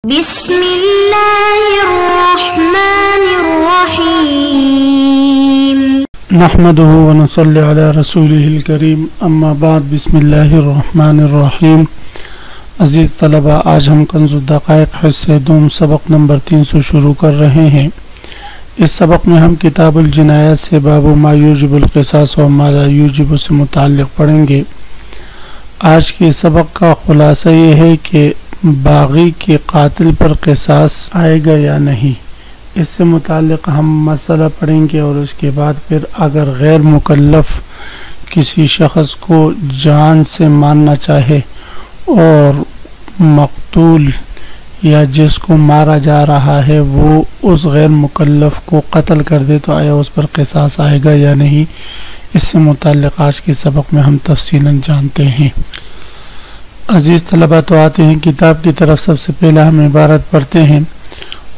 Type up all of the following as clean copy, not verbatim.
بسم اللہ الرحمن الرحیم نحمده ونصلي على رسوله الكریم اما بعد بسم اللہ الرحمن الرحیم عزیز طلبہ، آج ہم کنز الدقائق حصہ دوم سبق نمبر 300 شروع کر رہے ہیں۔ اس سبق میں ہم کتاب الجنایات سے باب ما یوجب القصاص و ما لا یوجب سے متعلق پڑھیں گے۔ آج کے سبق کا خلاصہ یہ ہے کہ باغی کے قاتل پر قصاص آئے گا یا نہیں، اس سے متعلق ہم مسئلہ پڑھیں گے، اور اس کے بعد پھر اگر غیر مکلف کسی شخص کو جان سے مارنا چاہے اور مقتول یا جس کو مارا جا رہا ہے وہ اس غیر مکلف کو قتل کر دے تو آیا اس پر قصاص آئے گا یا نہیں، اس سے متعلق آج کے سبق میں ہم تفصیلاً جانتے ہیں۔ عزیز طلبہ، تو آتے ہیں کتاب کی طرف۔ سب سے پہلا ہم عبارت پڑھتے ہیں: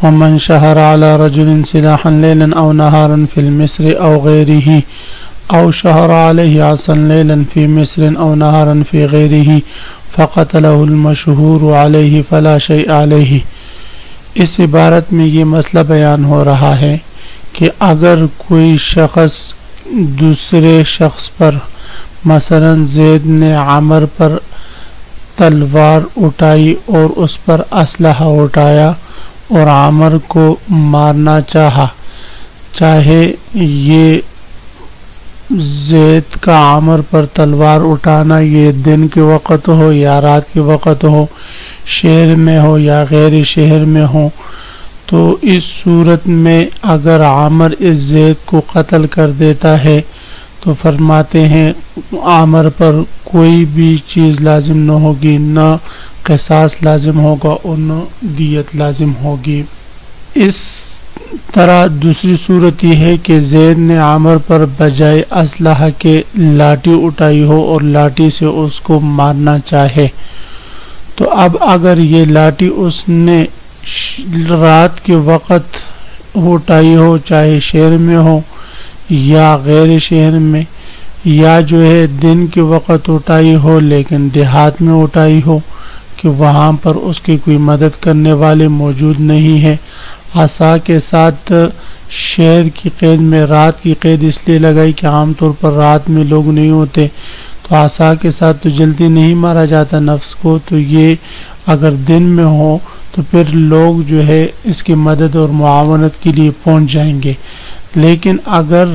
ومن شہر علی رجل سلاحا لیلا او نہارا فی المصر او غیرہ او شہر علیہ عصا لیلا فی مصر او نہارا فی غیرہ فقتلہ المشہور علیہ فلا شیء علیہ۔ اس عبارت میں یہ مسئلہ بیان ہو رہا ہے کہ اگر کوئی شخص دوسرے شخص پر، مثلا زید نے عمر پر تلوار اٹھائی اور اس پر اسلحہ اٹھایا اور عمر کو مارنا چاہا، چاہے یہ زید کا عمر پر تلوار اٹھانا یہ دن کے وقت ہو یا رات کے وقت ہو، شہر میں ہو یا غیر شہر میں ہو، تو اس صورت میں اگر عمر اس زید کو قتل کر دیتا ہے تو فرماتے ہیں عمر پر کوئی بھی چیز لازم نہ ہوگی، نہ قصاص لازم ہوگا اور نہ دیت لازم ہوگی۔ اس طرح دوسری صورت یہ ہے کہ زید نے عمر پر بجائے اسلحہ کے لاٹھی اٹھائی ہو اور لاٹھی سے اس کو مارنا چاہے، تو اب اگر یہ لاٹھی اس نے رات کے وقت اٹھائی ہو، چاہے شہر میں ہو یا غیر شہر میں، یا جو ہے دن کے وقت اٹھائی ہو لیکن دیہات میں اٹھائی ہو کہ وہاں پر اس کی کوئی مدد کرنے والے موجود نہیں ہے، عصا کے ساتھ شہر کی قید میں رات کی قید اس لیے لگائی کہ عام طور پر رات میں لوگ نہیں ہوتے، تو عصا کے ساتھ تو جلدی نہیں مارا جاتا نفس کو، تو یہ اگر دن میں ہو تو پھر لوگ جو ہے اس کی مدد اور معاونت کے لیے پہنچ جائیں گے۔ لیکن اگر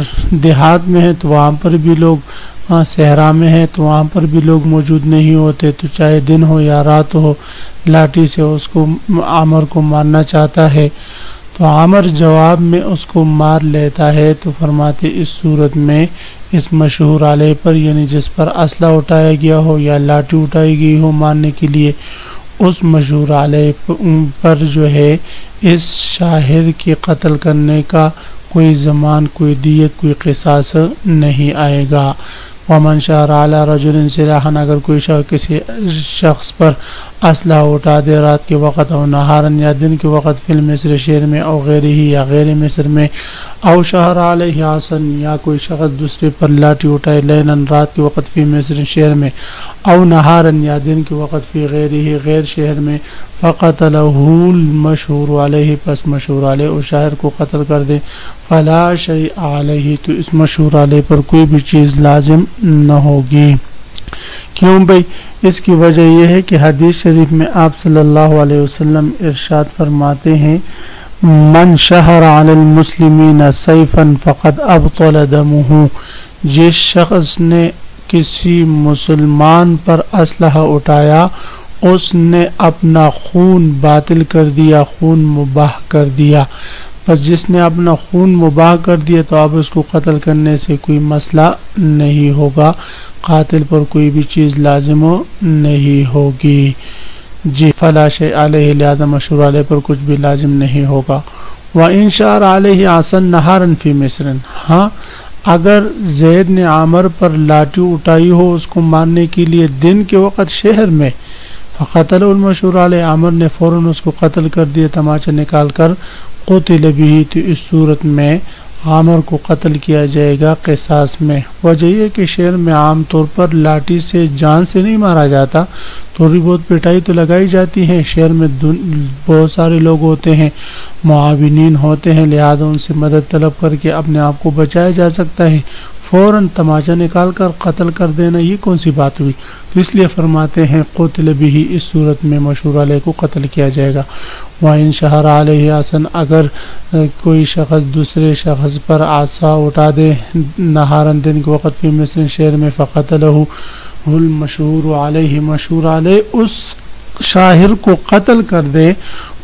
دیہات میں ہے تو وہاں پر بھی لوگ، صحرا میں ہے تو وہاں پر بھی لوگ موجود نہیں ہوتے، تو چاہے دن ہو یا رات ہو لاٹھی سے اس کو عمر کو مارنا چاہتا ہے تو عمر جواب میں اس کو مار لیتا ہے، تو فرماتے اس صورت میں اس مشہور علیہ پر، یعنی جس پر اسلحہ اٹھایا گیا ہو یا لاٹھی اٹھائی گئی ہو مارنے کے لیے، اس مشہور علیہ پر جو ہے اس شاہد کے قتل کرنے کا کوئی زمان، کوئی دیت، کوئی قصاص نہیں آئے گا۔ ومن شہر علی رجل سلاحا، اگر کوئی کسی شخص پر اسلحہ اٹھا دے رات کے وقت او نہارن یا دن کے وقت فی المصر شہر میں او غیرہ یا غیر مصر میں، او شہر علیہ عصا یا کوئی شخص دوسرے پر لاٹھی اٹھائے لیلن رات کے وقت فی مصر شہر میں، او نہارن یا دن کے وقت فی غیرہ غیر شہر میں، فقتلہ المشہور علیہ، پس مشہور علیہ اس شاہر کو قتل کر دے، فلا شیء علیہ، تو اس مشہور علیہ پر کوئی بھی چیز لازم نہ ہوگی۔ کیوں بھئی؟ اس کی وجہ یہ ہے کہ حدیث شریف میں آپ صلی اللہ علیہ وسلم ارشاد فرماتے ہیں: من شہر علی المسلمین سیفا فقد ابطل دمہ، جس شخص نے کسی مسلمان پر اسلحہ اٹھایا اس نے اپنا خون باطل کر دیا، خون مباح کر دیا۔ بس جس نے اپنا خون مباح کر دیا تو اب اس کو قتل کرنے سے کوئی مسئلہ نہیں ہوگا، قاتل پر کوئی بھی چیز لازم نہیں ہوگی۔ جی، فلا شیء علیہ، لہذا مشہور علیہ پر کچھ بھی لازم نہیں ہوگا۔ وَإِن شَعَرَ عَلَيْهِ عَصًا نَهَارًا فِي مِصْرٍ، ہاں اگر زید نے عامر پر لاٹھی اٹھائی ہو اس کو مارنے کے لیے دن کے وقت شہر میں، فقتل المشہور علیہ، عامر نے فوراً اس کو قتل کر دیا تماچا نکال کر، قتل بھی، تو اس صورت میں عامر کو قتل کیا جائے گا قصاص میں۔ وجہ یہ کہ شعر میں عام طور پر لاٹھی سے جان سے نہیں مارا جاتا، تھوڑی بہت پٹائی تو لگائی جاتی ہے۔ شعر میں بہت سارے لوگ ہوتے ہیں، معاونین ہوتے ہیں، لہذا ان سے مدد طلب کر کے اپنے آپ کو بچایا جا سکتا ہے۔ فوراً تماچا نکال کر قتل کر دینا یہ کون سی بات ہوئی؟ تو اس لیے فرماتے ہیں قتل بھی، اس صورت میں مشہور علیہ کو قتل کیا جائے گا۔ وَإِن شَهَرَ عَلَيْهِ عَصًا، اگر کوئی شخص دوسرے شخص پر عصا اٹھا دے نہارن دن کے وقت فی مصر شہر میں، فقتلہ المشہور علیہ، مشہور علیہ اس شاہر کو قتل کر دے،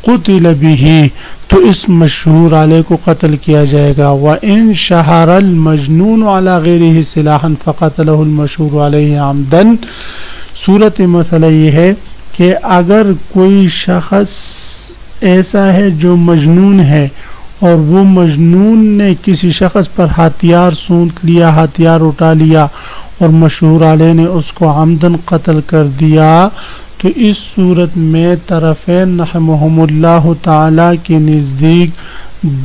قتل بھی تو اس مشہور علیہ کو قتل کیا جائے گا۔ وَإِن شَهَرَ الْمَجْنُونُ عَلَى غَيْرِهِ سِلَاحًا فَقَتَلَهُ الْمَشْهُورُ عَلَيْهِ عَمْدًا۔ صورت مسئلہ یہ ہے کہ اگر کوئی شخص ایسا ہے جو مجنون ہے اور وہ مجنون نے کسی شخص پر ہتھیار سونت لیا، ہتھیار اٹھا لیا اور مشہور علیہ نے اس کو عمدن قتل کر دیا، تو اس صورت میں طرفین رحمہم اللہ تعالی کے نزدیک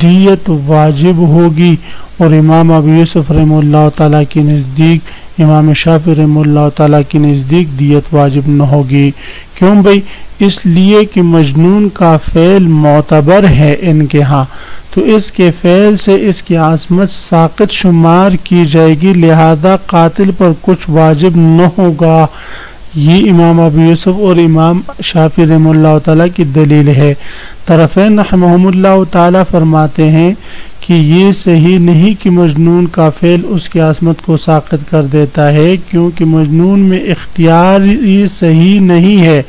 دیت واجب ہوگی، اور امام ابو یوسف رحمہ اللہ تعالی کے نزدیک، امام شافعی رحمہ اللہ تعالی کے نزدیک دیت واجب نہ ہوگی۔ کیوں بھائی؟ اس لیے کہ مجنون کا فعل معتبر ہے ان کے ہاں، تو اس کے فعل سے اس کی عصمت ساقط شمار کی جائے گی، لہذا قاتل پر کچھ واجب نہ ہوگا۔ یہ امام ابو یوسف اور امام شافعی رحمہ اللہ تعالیٰ کی دلیل ہے۔ طرفین رحمہم اللہ تعالیٰ فرماتے ہیں کہ یہ صحیح نہیں کہ مجنون کا فعل اس کی عصمت کو ساقط کر دیتا ہے، کیونکہ مجنون میں اختیار یہ صحیح نہیں ہے۔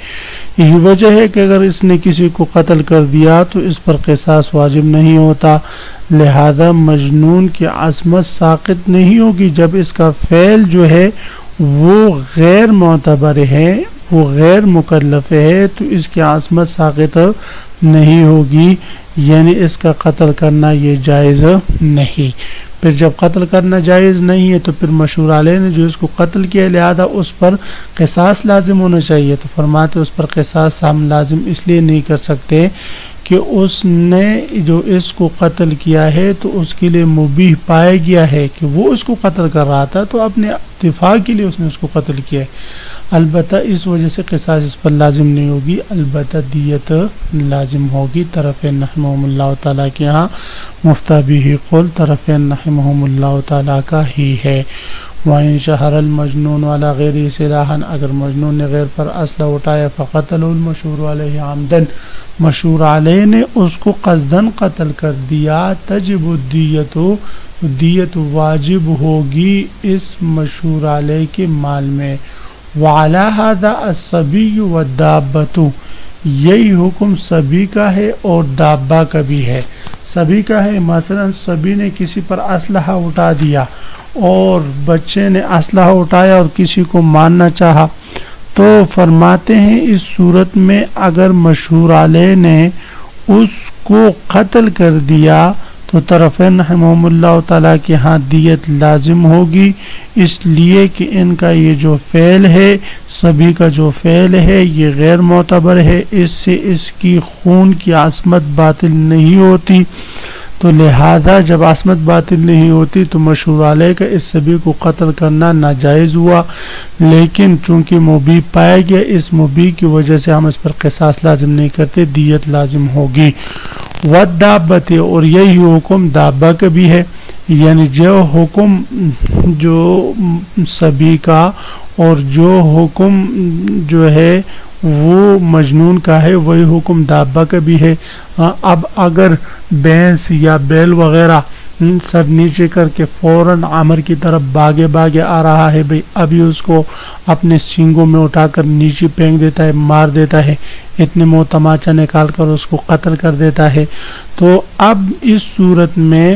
یہی وجہ ہے کہ اگر اس نے کسی کو قتل کر دیا تو اس پر قصاص واجب نہیں ہوتا، لہذا مجنون کی عصمت ساقط نہیں ہوگی۔ جب اس کا فعل جو ہے وہ غیر معتبر ہے، وہ غیر مکلف ہے، تو اس کی عصمت ساقط نہیں ہوگی، یعنی اس کا قتل کرنا یہ جائز نہیں۔ پھر جب قتل کرنا جائز نہیں ہے تو پھر مشہور علیہ نے جو اس کو قتل کیا، لہذا اس پر قصاص لازم ہونا چاہیے۔ تو فرماتے اس پر قصاص ہم لازم اس لیے نہیں کر سکتے کہ اس نے جو اس کو قتل کیا ہے تو اس کے لیے مبیح پایا گیا ہے کہ وہ اس کو قتل کر رہا تھا، تو اپنے دفاع کے لیے اس نے اس کو قتل کیا ہے۔ البتہ اس وجہ سے قصاص اس پر لازم نہیں ہوگی، البتہ دیت لازم ہوگی۔ طرفین رحمہم اللہ تعالیٰ کے ہاں مفتیٰ بھی قول طرفین رحمہم اللہ تعالیٰ کا ہی ہے۔ وَإِن شَهَرَ الْمَجْنُونُ عَلَى غَيْرِهِ سِلَاحًا، اگر مجنون نے غیر پر اسلحہ اٹھایا، فَقَتَلَهُ الْمَشْهُورُ عَلَيْهِ عَمْدًا، مشہور علیہ نے اس کو قصداً قتل کر دیا، تجب الدیت، دیت واجب ہوگی اس مشہور علیہ کے مال میں۔ وَعَلَى هَذَا الصَّبِيُّ وَالدَّابَّةُ، یہی حکم صبی کا ہے اور دابہ کا بھی ہے۔ صبی کا ہے، مثلا صبی نے کسی پر اسلحہ اٹھا دیا اور بچے نے اسلحہ اٹھایا اور کسی کو مارنا چاہا، تو فرماتے ہیں اس صورت میں اگر مشہور علیہ نے اس کو قتل کر دیا تو طرفین رحمہم اللہ تعالیٰ کے ہاں دیت لازم ہوگی، اس لیے کہ ان کا یہ جو فعل ہے، سبھی کا جو فعل ہے یہ غیر معتبر ہے، اس سے اس کی خون کی عصمت باطل نہیں ہوتی، تو لہذا جب عصمت باطل نہیں ہوتی تو مشہور علیہ کا اس سبھی کو قتل کرنا ناجائز ہوا، لیکن چونکہ مبیح پایا گیا، اس مبیح کی وجہ سے ہم اس پر قصاص لازم نہیں کرتے، دیت لازم ہوگی۔ والدابۃ، اور یہی حکم دابہ کا بھی ہے، یعنی جو حکم جو سبھی کا اور جو حکم جو ہے وہ مجنون کا ہے، وہی حکم دابہ کا بھی ہے۔ اب اگر بھینس یا بیل وغیرہ سب نیچے کر کے فوراً عامر کی طرف باگے باگے آ رہا ہے، بھئی ابھی اس کو اپنے سینگوں میں اٹھا کر نیچے پھینک دیتا ہے، مار دیتا ہے، اتنے منہ تماچا نکال کر اس کو قتل کر دیتا ہے، تو اب اس صورت میں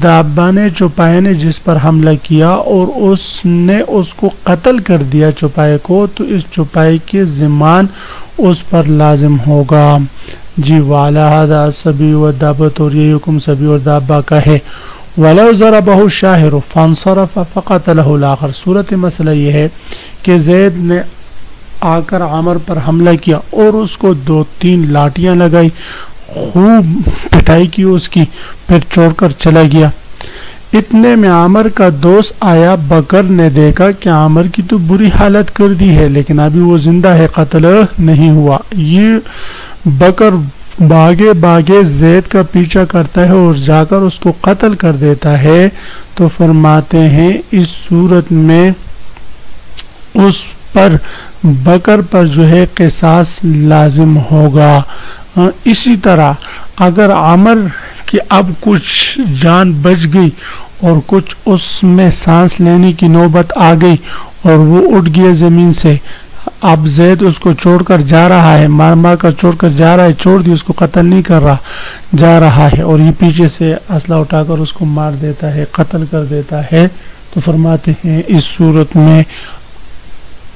دابہ نے چوپائے نے جس پر حملہ کیا اور اس نے اس کو قتل کر دیا چوپائے کو، تو اس چوپائے کے ذمہ اس پر لازم ہوگا۔ جی وعلی ھذا الصبی والدابۃ، اور یہ حکم سبی اور دابہ کا ہے۔ وَلَوْ ضَرَبَهُ الشَّاهِرُ فَانْصَرَفَ فَقَتَلَهُ الْآخَرُ، صورت مسئلہ یہ ہے کہ زید نے آ کر عامر پر حملہ کیا اور اس کو 2-3 لاٹیاں لگائی، خوب پٹائی کی اس کی، پھر چھوڑ کر چلا گیا۔ اتنے میں عامر کا دوست آیا، بکر نے دیکھا کہ عامر کی تو بری حالت کر دی ہے لیکن ابھی وہ زندہ ہے، قتل نہیں ہوا۔ یہ بکر بھاگے بھاگے زید کا پیچھا کرتا ہے اور جا کر اس کو قتل کر دیتا ہے۔ تو فرماتے ہیں اس صورت میں اس پر بکر پر جو ہے قصاص لازم ہوگا۔ اسی طرح اگر عامر کی اب کچھ جان بچ گئی اور کچھ اس میں سانس لینے کی نوبت آ گئی اور وہ اٹھ گیا زمین سے، اب زید اس کو چھوڑ کر جا رہا ہے، مار مار کر چھوڑ کر جا رہا ہے، چھوڑ دی، اس کو قتل نہیں کر رہا، جا رہا ہے اور یہ پیچھے سے اسلحہ اٹھا کر اس کو مار دیتا ہے، قتل کر دیتا ہے، تو فرماتے ہیں اس صورت میں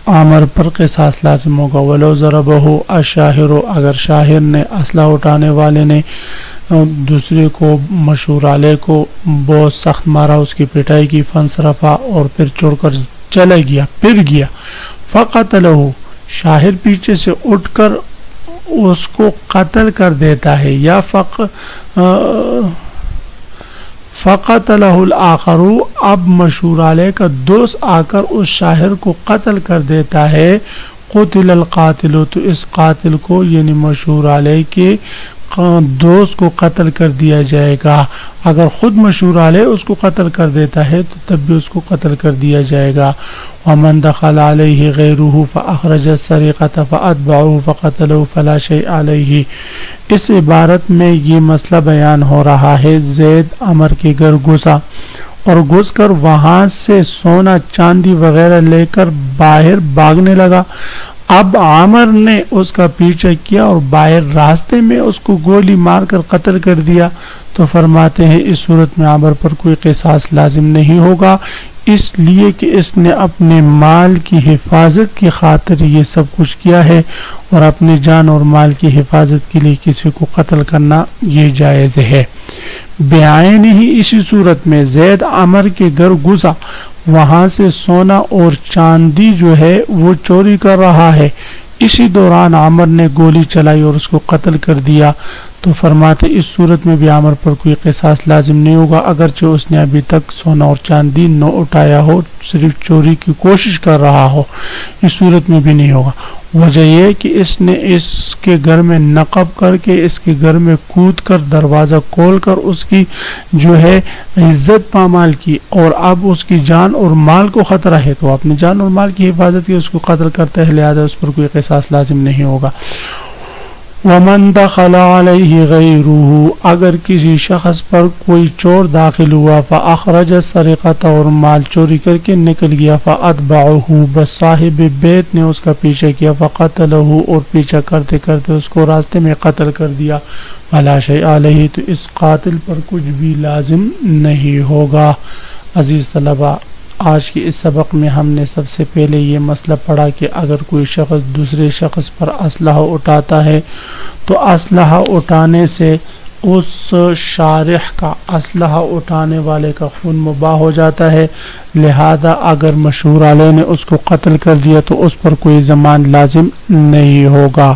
عامر پر قصاص لازم ہوگا۔ وَلَوْ ضَرَبَهُ الشَّاهِرُ، اگر شاہر نے، اسلحہ اٹھانے والے نے دوسرے کو، مشہور علیہ کو بہت سخت مارا، اس کی پٹائی کی، فَانْصَرَفَ، اور پھر چھوڑ کر چلا گیا، پھر گیا، فَقَتَلَهُ، شاہر پیچھے سے اٹھ کر اس کو قتل کر دیتا ہے، یا فَقَتَلَهُ الْآخَرُ، اب مشہور علیہ کا دوست آ کر اس شاہر کو قتل کر دیتا ہے، قُتِلَ الْقَاتِلُ، تو اس قاتل کو یعنی مشہور علیہ کے دوست کو قتل کر دیا جائے گا۔ اگر خود مشہور علیہ اس کو قتل کر دیتا ہے تو تب بھی اس کو قتل کر دیا جائے گا۔ وَمَنْ دَخَلَ عَلَيْهِ غَيْرُهُ فَأَخْرَجَ السَّرِقَةَ فَأَتْبَعُهُ فَقَتَلَهُ فَلَا شَيْءَ عَلَيْهِ۔ اس عبارت میں یہ مسئلہ بیان ہو رہا ہے، زید عمر کے گھر گھسا اور گھس کر وہاں سے سونا چاندی وغیرہ لے کر باہر بھاگنے لگا۔ اب عامر نے اس کا پیچھا کیا اور باہر راستے میں اس کو گولی مار کر قتل کر دیا۔ تو فرماتے ہیں اس صورت میں عامر پر کوئی قصاص لازم نہیں ہوگا، اس لیے کہ اس نے اپنے مال کی حفاظت کی خاطر یہ سب کچھ کیا ہے، اور اپنی جان اور مال کی حفاظت کے لیے کسی کو قتل کرنا یہ جائز ہے۔ بعین ہی اسی صورت میں زید عمر کے گھر گھسا، وہاں سے سونا اور چاندی جو ہے وہ چوری کر رہا ہے، اسی دوران عمر نے گولی چلائی اور اس کو قتل کر دیا۔ تو فرماتے اس صورت میں بھی عمر پر کوئی قصاص لازم نہیں ہوگا، اگرچہ اس نے ابھی تک سونا اور چاندی نہ اٹھایا ہو، صرف چوری کی کوشش کر رہا ہو، اس صورت میں بھی نہیں ہوگا۔ وجہ یہ کہ اس نے اس کے گھر میں نقب کر کے، اس کے گھر میں کود کر، دروازہ کھول کر اس کی جو ہے عزت پامال کی، اور اب اس کی جان اور مال کو خطرہ ہے، تو اپنی جان اور مال کی حفاظت کی، اس کو قتل کرتا ہے، لہذا اس پر کوئی قصاص لازم نہیں ہوگا۔ وَمَنْ دَخَلَ عَلَيْهِ غَيْرُهُ، اگر کسی شخص پر کوئی چور داخل ہوا، فَأَخْرَجَ السَّرِقَةَ، اور مال چوری کر کے نکل گیا، فَأَتْبَعُهُ، بس صاحب بیت نے اس کا پیچھا کیا، فَقَتَلَهُ، اور پیچھا کرتے کرتے اس کو راستے میں قتل کر دیا، وَلَا شَيْءَ عَلَيْهِ، تو اس قاتل پر کچھ بھی لازم نہیں ہوگا۔ عزیز طلبہ، آج کے اس سبق میں ہم نے سب سے پہلے یہ مسئلہ پڑھا کہ اگر کوئی شخص دوسرے شخص پر اسلحہ اٹھاتا ہے تو اسلحہ اٹھانے سے اس شارح کا، اسلحہ اٹھانے والے کا خون مباح ہو جاتا ہے، لہذا اگر مشہور علیہ نے اس کو قتل کر دیا تو اس پر کوئی ضمان لازم نہیں ہوگا۔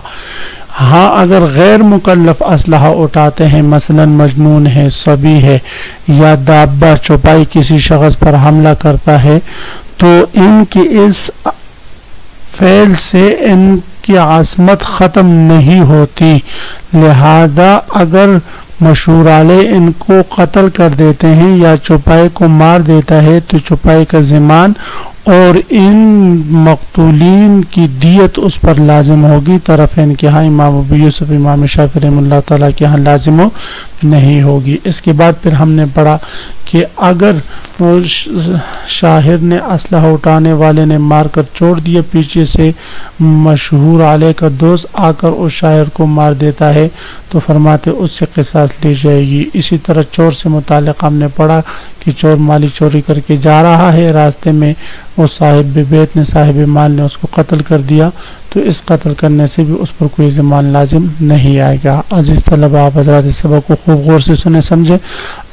ہاں اگر غیر مکلف اسلحہ اٹھاتے ہیں، مثلا مجنون ہے، صبی ہے، یا دابہ چوپائی کسی شخص پر حملہ کرتا ہے، تو ان کی اس فعل سے ان کی عصمت ختم نہیں ہوتی، لہذا اگر مشہور علیہ ان کو قتل کر دیتے ہیں یا چوپائی کو مار دیتا ہے تو چوپائی کا ضمان اور ان مقتولین کی دیت اس پر لازم ہوگی، طرفین کے ہاں امام ابو یوسف، امام شافعی رحمہ اللہ تعالیٰ کے ہاں لازم نہیں ہوگی۔ اس کے بعد پھر ہم نے پڑھا کہ اگر شاہر نے، اسلحہ اٹھانے والے نے مار کر چھوڑ دیا، پیچھے سے مشہور علیہ کا دوست آ کر اس شاہر کو مار دیتا ہے تو فرماتے اس سے قصاص لی جائے گی۔ اسی طرح چور سے متعلق ہم نے پڑھا کہ چور مالی چوری کر کے جا رہا ہے، راستے میں وہ صاحب بیت نے، صاحب مال نے اس کو قتل کر دیا، تو اس قتل کرنے سے بھی اس پر کوئی ضمان لازم نہیں آئے گا۔ عزیز طلبہ، آپ حضرات اس سبق کو خوب غور سے سنے سمجھے۔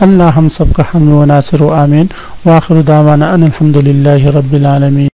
اللہ ہم سب کا حامی و ناصر و آمین۔ وآخر دعوانا ان الحمد للہ رب العالمین۔